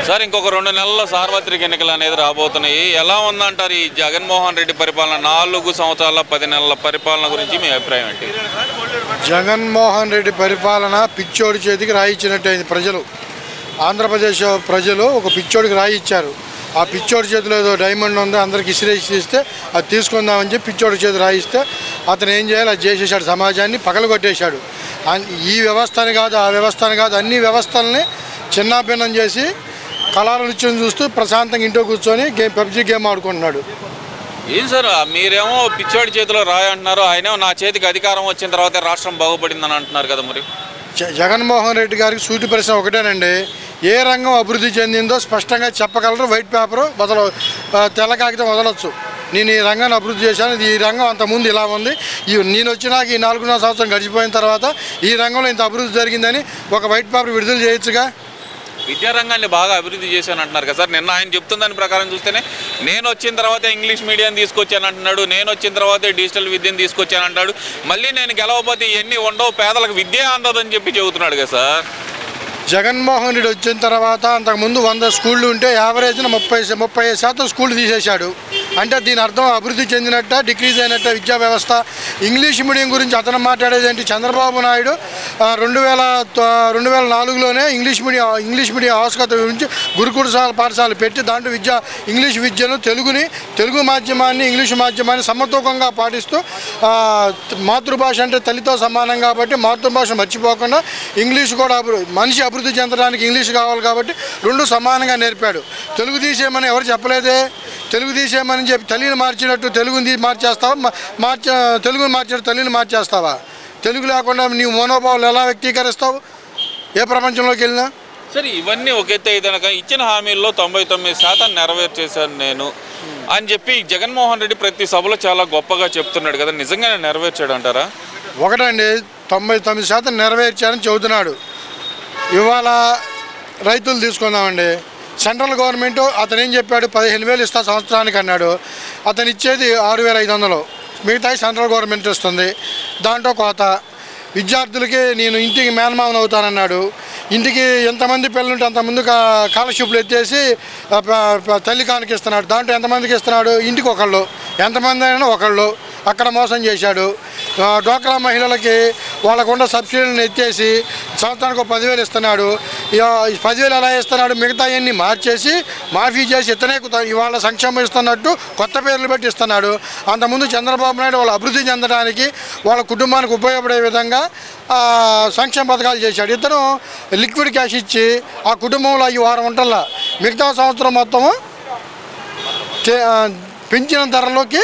Sir ఇంకొక 2 నెలల్లో సార్వత్రిక ఎన్నికలు అనేది రాబోతున్నాయి. ఎలా ఉందంటారు ఈ జగన్మోహన్ రెడ్డి పరిపాలన, 4 సంవత్సరాల 10 నెలల పరిపాలన గురించి మీ అభిప్రాయం ఏంటి? జగన్మోహన్ రెడ్డి పరిపాలన పిచ్చోడి చేతికి రాయిచ్చినట్టయింది. ప్రజలు, ఆంధ్రప్రదేశ్ ప్రజలు ఒక పిచ్చోడికి రాయి ఇచ్చారు. ఆ పిచ్చోడి చేతిలో ఏదో డైమండ్ ఉంది, అందరికి ఇసిరేసి అది తీసుకుందామని చెప్పి పిచ్చోడి చేతి రాయిస్తే అతను ఏం చేయాలి అది చేసేసాడు. సమాజాన్ని పగలగొట్టేశాడు. ఈ వ్యవస్థని కాదు, ఆ వ్యవస్థని కాదు, అన్ని వ్యవస్థల్ని చిన్నాభిన్నం చేసి కళాల నృత్యం చూస్తూ ప్రశాంతంగా ఇంట్లో కూర్చొని పబ్జీ గేమ్ ఆడుకుంటున్నాడు. ఏం సార్ మీరేమో పిచ్చోడి చేతిలో రాయి అంటున్నారు, ఆయనేమో నా చేతికి అధికారం వచ్చిన తర్వాత రాష్ట్రం బాగుపడిందని అంటున్నారు కదా. మరి జగన్మోహన్ రెడ్డి గారికి సూటి ప్రశ్న ఒకటేనండి, ఏ రంగం అభివృద్ధి చెందిందో స్పష్టంగా చెప్పగలరు. వైట్ పేపరు తెల్ల కాగితం వదలొచ్చు. నేను ఈ రంగాన్ని అభివృద్ధి చేశాను, ఈ రంగం అంతకుముందు ఇలా ఉంది, నేను వచ్చినాక ఈ 4.5 సంవత్సరం గడిచిపోయిన తర్వాత ఈ రంగంలో ఇంత అభివృద్ధి జరిగిందని ఒక వైట్ పేపర్ విడుదల చేయొచ్చుగా. విద్యారంగాన్ని బాగా అభివృద్ధి చేశాను అంటున్నారు కదా సార్. నిన్న ఆయన చెప్తున్న దాని ప్రకారం చూస్తేనే నేను వచ్చిన తర్వాత ఇంగ్లీష్ మీడియం తీసుకొచ్చాను అంటున్నాడు, నేను వచ్చిన తర్వాతే డిజిటల్ విద్యను తీసుకొచ్చాను అంటాడు. మళ్ళీ నేను గెలవకపోతే ఇవన్నీ ఉండవు, పేదలకు విద్య అందదని చెప్పి చెబుతున్నాడు కదా సార్. జగన్మోహన్ రెడ్డి వచ్చిన తర్వాత అంతకుముందు 100 స్కూళ్ళు ఉంటే యావరేజ్న 35% స్కూళ్ళు తీసేశాడు. అంటే దీని అర్థం అభివృద్ధి చెందినట్ట, డిక్రీజ్ అయినట్ట విద్యా వ్యవస్థ. ఇంగ్లీష్ మీడియం గురించి అతను మాట్లాడేది ఏంటి? చంద్రబాబు నాయుడు 2004లోనే ఇంగ్లీష్ మీడియం ఆవశ్యకత గురించి గురుకుల పాఠశాలలు పెట్టి దాంట్లో ఇంగ్లీష్ విద్యను తెలుగు మాధ్యమాన్ని ఇంగ్లీషు మాధ్యమాన్ని సమతూకంగా పాటిస్తూ మాతృభాష అంటే తల్లితో సమానం కాబట్టి మాతృభాష మర్చిపోకుండా ఇంగ్లీషు కూడా మనిషి అభివృద్ధి చెందడానికి ఇంగ్లీష్ కావాలి కాబట్టి 2 సమానంగా నేర్పాడు. తెలుగు తీసేయమని ఎవరు చెప్పలేదే. తెలుగు తీసేయమని చెప్పి తల్లిని మార్చినట్టు తెలుగుని మార్చేస్తావా, తెలుగుని మార్చినట్టు తల్లిని మార్చేస్తావా? తెలుగు లేకుండా నీవు మనోభావాలు ఎలా వ్యక్తీకరిస్తావు ఏ ప్రపంచంలోకి వెళ్ళినా? సరే ఇవన్నీ ఒక ఎత్తు అయితేనక ఇచ్చిన హామీల్లో 99% నెరవేర్చేశాను నేను అని చెప్పి జగన్మోహన్ రెడ్డి ప్రతి సభలో చాలా గొప్పగా చెప్తున్నాడు కదా. నిజంగానే నెరవేర్చాడు అంటారా? ఒకటండి, 99% నెరవేర్చారని చెబుతున్నాడు. ఇవాళ రైతులు తీసుకుందామండి. సెంట్రల్ గవర్నమెంట్ అతను ఏం చెప్పాడు? 15,000 ఇస్తా సంవత్సరానికి అన్నాడు. అతను ఇచ్చేది 6,500. మిగతాయి సెంట్రల్ గవర్నమెంట్ ఇస్తుంది. దాంట్లో కోత. విద్యార్థులకి నేను ఇంటికి మేనమామను అవుతానన్నాడు. ఇంటికి ఎంతమంది పిల్లలుంటే అంతమంది స్కాలర్షిప్లు ఎత్తేసి తల్లి కానుక ఇస్తున్నాడు. దాంట్లో ఎంతమందికి ఇస్తున్నాడు? ఇంటికి ఒకళ్ళు, ఎంతమంది అయినా ఒకళ్ళు. అక్కడ మోసం చేశాడు. డ్వాక్రా మహిళలకి వాళ్ళకుండా సబ్సిడీలను ఎత్తేసి సంవత్సరానికి 10,000 ఇస్తున్నాడు. 10,000 ఎలా ఇస్తున్నాడు? మిగతా అన్ని మార్చేసి మాఫీ చేసి ఇతనే ఇవాళ సంక్షేమం ఇస్తున్నట్టు కొత్త పేర్లు పెట్టి ఇస్తున్నాడు. అంతకుముందు చంద్రబాబు నాయుడు వాళ్ళు అభివృద్ధి చెందడానికి వాళ్ళ కుటుంబానికి ఉపయోగపడే విధంగా సంక్షేమ పథకాలు చేశాడు. ఇతను లిక్విడ్ క్యాష్ ఇచ్చి ఆ కుటుంబంలో ఈ వారం ఉంటల్లా మిగతా సంవత్సరం మొత్తము పెంచిన ధరలోకి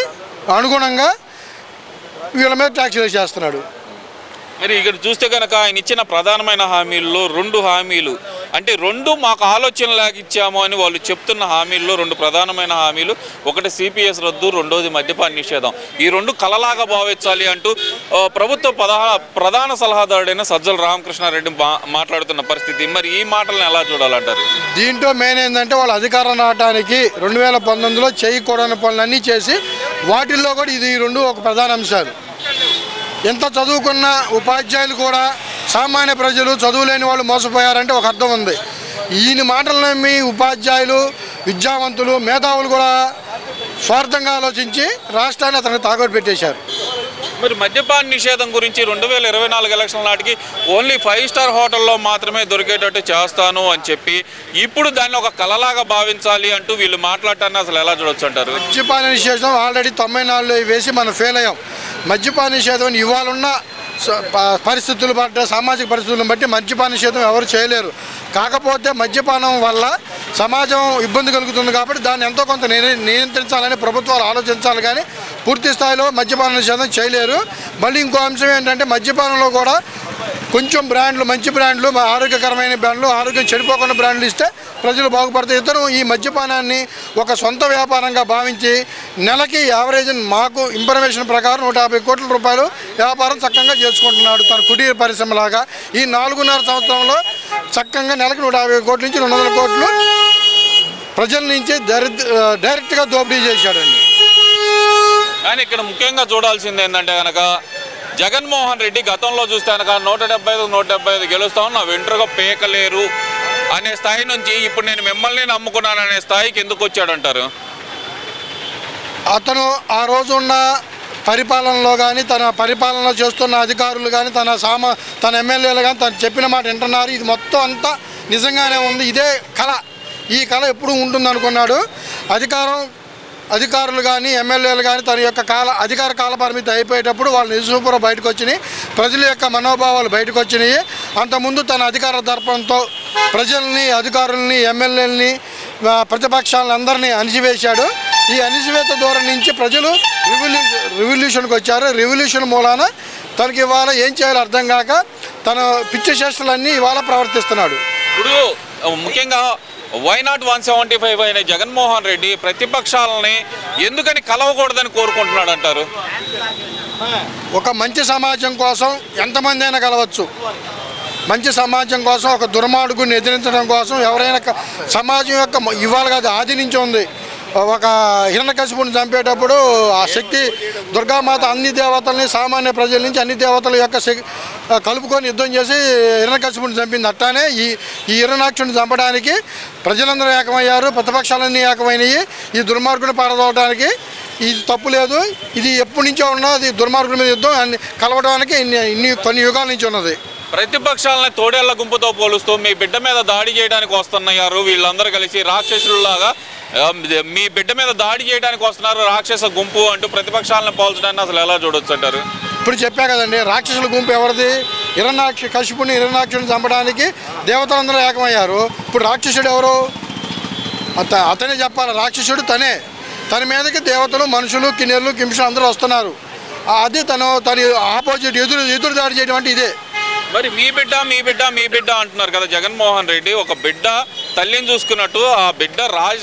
అనుగుణంగా వీళ్ళ మీద ట్యాక్స్ వేసేస్తున్నాడు. మరి ఇక్కడ చూస్తే కనుక ఆయన ఇచ్చిన ప్రధానమైన హామీల్లో 2 హామీలు అంటే 2 మాకు ఆలోచనలాగా ఇచ్చాము అని వాళ్ళు చెప్తున్న హామీల్లో 2 ప్రధానమైన హామీలు. ఒకటి సిపిఎస్ రద్దు, రెండోది మద్యపాన నిషేధం. ఈ 2 కలలాగా భావించాలి అంటూ ప్రభుత్వ ప్రధాన సలహాదారుడైన సజ్జల రామకృష్ణారెడ్డి మాట్లాడుతున్న పరిస్థితి. మరి ఈ మాటలను ఎలా చూడాలంటారు? దీంట్లో మెయిన్ ఏంటంటే వాళ్ళు అధికారం రావడానికి 2019లో చేయకూడని పనులన్నీ చేసి వాటిల్లో కూడా ఇది 2 ఒక ప్రధాన అంశాలు. ఎంత చదువుకున్న ఉపాధ్యాయులు కూడా సామాన్య ప్రజలు చదువులేని వాళ్ళు మోసపోయారంటే ఒక అర్థం ఉంది. ఈయన మాటలు నమ్మి ఉపాధ్యాయులు, విద్యావంతులు, మేధావులు కూడా స్వార్థంగా ఆలోచించి రాష్ట్రాన్ని అతనికి తాకట్టు పెట్టేశారు. మరి మద్యపాన నిషేధం గురించి 2024 ఎలక్షన్ నాటికి ఓన్లీ 5 స్టార్ హోటల్లో మాత్రమే దొరికేటట్టు చేస్తాను అని చెప్పి ఇప్పుడు దాన్ని ఒక కలలాగా భావించాలి అంటూ వీళ్ళు మాట్లాడటాన్ని అసలు ఎలా చూడొచ్చు అంటారు? మద్యపాన నిషేధం ఆల్రెడీ 94లో వేసి మనం ఫెయిల్ అయ్యాం. మద్యపాన నిషేధం ఇవాళున్న పరిస్థితులు బట్టి, సామాజిక పరిస్థితులను బట్టి మద్యపాన నిషేధం ఎవరు చేయలేరు. కాకపోతే మద్యపానం వల్ల సమాజం ఇబ్బంది కలుగుతుంది కాబట్టి దాన్ని ఎంతో కొంత నియంత్రించాలని ప్రభుత్వాలు ఆలోచించాలి. కానీ పూర్తి స్థాయిలో మద్యపాన నిషేధం చేయలేరు. మళ్ళీ ఇంకో అంశం ఏంటంటే మద్యపానంలో కూడా కొంచెం బ్రాండ్లు, మంచి బ్రాండ్లు, ఆరోగ్యకరమైన బ్రాండ్లు, ఆరోగ్యం చెడిపోకుండా బ్రాండ్లు ఇస్తే ప్రజలు బాగుపడతారు. ఇతను ఈ మద్యపానాన్ని ఒక సొంత వ్యాపారంగా భావించి నెలకి యావరేజ్ మాకు ఇన్ఫర్మేషన్ ప్రకారం 150 కోట్ల రూపాయలు వ్యాపారం చక్కగా చేసుకుంటున్నాడు తన కుటీర పరిశ్రమలాగా. ఈ 4.5 సంవత్సరంలో చక్కగా నెలకు 150 కోట్ల నుంచి 200 కోట్లు ప్రజల నుంచి డైరెక్ట్గా దోపిడీ చేశాడండి. కానీ ఇక్కడ ముఖ్యంగా చూడాల్సింది ఏంటంటే కనుక జగన్మోహన్ రెడ్డి గతంలో చూస్తే కనుక 175 గెలుస్తామని నా వెంట్రుగా పేకలేరు అనే స్థాయి నుంచి ఇప్పుడు నేను మిమ్మల్ని నమ్ముకున్నాను అనే స్థాయికి ఎందుకు వచ్చాడంటారు? అతను ఆ రోజు ఉన్న పరిపాలనలో కానీ, తన పరిపాలన చేస్తున్న అధికారులు కానీ, తన ఎమ్మెల్యేలు కానీ తను చెప్పిన మాట వింటున్నారు. ఇది మొత్తం అంతా నిజంగానే ఉంది. ఇదే కళ, ఈ కళ ఎప్పుడు ఉంటుంది అనుకున్నాడు. అధికారులు కానీ, ఎమ్మెల్యేలు కానీ తన యొక్క అధికార కాల పరిమితి అయిపోయేటప్పుడు వాళ్ళు నిజసూపురం బయటకు వచ్చినాయి. ప్రజల యొక్క మనోభావాలు బయటకు వచ్చినాయి. అంతకుముందు తన అధికార దర్పంతో ప్రజల్ని, అధికారుల్ని, ఎమ్మెల్యేలని, ప్రతిపక్షాలను అందరినీ అణిచివేశాడు. ఈ అణిచివేత దూరం నుంచి ప్రజలు రివల్యూషన్కి వచ్చారు. రివల్యూషన్ మూలాన తనకి ఇవాళ ఏం చేయాలో అర్థం కాక తన పిచ్చి చేష్టలన్నీ ఇవాళ ప్రవర్తిస్తున్నాడు. ఇప్పుడు ముఖ్యంగా వైనాట్ 175 అయిన జగన్మోహన్ రెడ్డి ప్రతిపక్షాలని ఎందుకని కలవకూడదని కోరుకుంటున్నాడు అంటారు? ఒక మంచి సమాజం కోసం ఎంతమంది అయినా కలవచ్చు. మంచి సమాజం కోసం, ఒక దుర్మార్గుని ఎదిరించడం కోసం ఎవరైనా సమాజం యొక్క ఇవాళ కాదు ఆది నుంచి ఉంది. ఒక హిరణ్యకశిపుని చంపేటప్పుడు ఆ శక్తి దుర్గామాత అన్ని దేవతల్ని, సామాన్య ప్రజల నుంచి అన్ని దేవతల యొక్క కలుపుకొని యుద్ధం చేసి హిరణ్యకశిపుని చంపింది. అట్టానే ఈ హిరణ్యాక్షుని చంపడానికి ప్రజలందరూ ఏకమయ్యారు, ప్రతిపక్షాలన్నీ ఏకమైనవి. ఈ దుర్మార్గుని పారదోవడానికి ఇది తప్పు లేదు. ఇది ఎప్పటి నుంచో ఉన్నది. దుర్మార్గుల మీద యుద్ధం కలవడానికి కొన్ని యుగాల నుంచి ఉన్నది. ప్రతిపక్షాలని తోడేళ్ల గుంపుతో పోలుస్తూ మీ బిడ్డ మీద దాడి చేయడానికి వస్తున్నారు వీళ్ళందరూ కలిసి రాక్షసుల్లాగా. మీ బిడ్డ మీద దాడి చేయడానికి వస్తున్నారు రాక్షస గుంపు అంటూ ప్రతిపక్షాలను పోల్చడాన్ని అసలు ఎలా చూడొచ్చు అంటారు? ఇప్పుడు చెప్పా కదండి, రాక్షసుల గుంపు ఎవరిది? హిరణ్యాక్షుని చంపడానికి దేవతలందరూ ఏకమయ్యారు. ఇప్పుడు రాక్షసుడు ఎవరు? అతనే చెప్పాలి. రాక్షసుడు తన మీదకి దేవతలు, మనుషులు, కిన్నెర్లు, కింషులు అందరూ వస్తున్నారు. అది తన ఆపోజిట్ ఎదురు దాడి చేయడం అంటే ఇదే. మరి మీ బిడ్డ అంటున్నారు కదా జగన్మోహన్ రెడ్డి. ఒక బిడ్డ తల్లిని చూసుకున్నట్టు ఆ బిడ్డ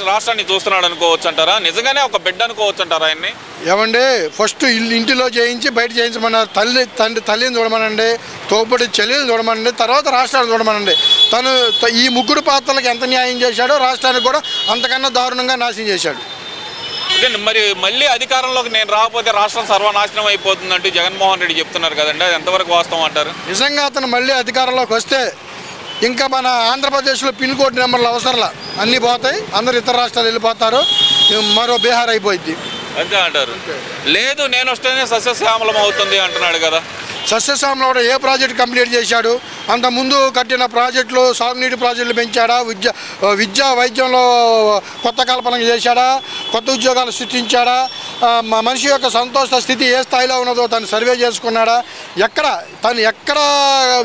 రాష్ట్రాన్ని చూస్తున్నాడు అనుకోవచ్చు అంటారా? నిజంగానే ఒక బిడ్డ అనుకోవచ్చు అంటారా ఆయన్ని? ఏమండి, ఫస్ట్ ఇంటిలో చేయించి బయట చేయించమన్నారు. తల్లిని చూడమనండి, తోపుడి చెల్లెలు చూడమనండి, తర్వాత రాష్ట్రాన్ని చూడమనండి. తను ఈ ముగ్గురు పాత్రలకు ఎంత న్యాయం చేశాడో రాష్ట్రానికి కూడా అంతకన్నా దారుణంగా నాశనం చేశాడు. మరి మళ్ళీ అధికారంలోకి నేను రాకపోతే రాష్ట్రం సర్వనాశనం అయిపోతుందంటూ జగన్మోహన్ రెడ్డి చెప్తున్నారు కదండి, అది ఎంతవరకు వాస్తవం అంటారు? నిజంగా అతను మళ్ళీ అధికారంలోకి వస్తే ఇంకా మన ఆంధ్రప్రదేశ్లో పిన్ కోడ్ నెంబర్లు అవసరంలా, అన్నీ పోతాయి. అందరు ఇతర రాష్ట్రాలు వెళ్ళిపోతారు. మరో బీహార్ అయిపోయింది అంతే అంటారు. లేదు నేను వస్తేనే సస్యశ్యామలం అవుతుంది అంటున్నాడు కదా. సస్యశ్యామలో కూడా ఏ ప్రాజెక్ట్ కంప్లీట్ చేశాడు? అంతకుముందు కట్టిన ప్రాజెక్టులు, సాగునీటి ప్రాజెక్టులు పెంచాడా? విద్యా వైద్యంలో కొత్త కల్పన చేశాడా? కొత్త ఉద్యోగాలు సృష్టించాడా? మనిషి యొక్క సంతోష స్థితి ఏ స్థాయిలో ఉన్నదో తను సర్వే చేసుకున్నాడా? తను ఎక్కడ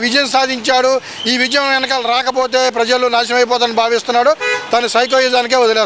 విజయం సాధించాడు? ఈ విజయం వెనకాల రాకపోతే ప్రజలు నాశనం అయిపోతారని భావిస్తున్నాడు. తను సైకోయిజానికే వదిలేస్తున్నాడు.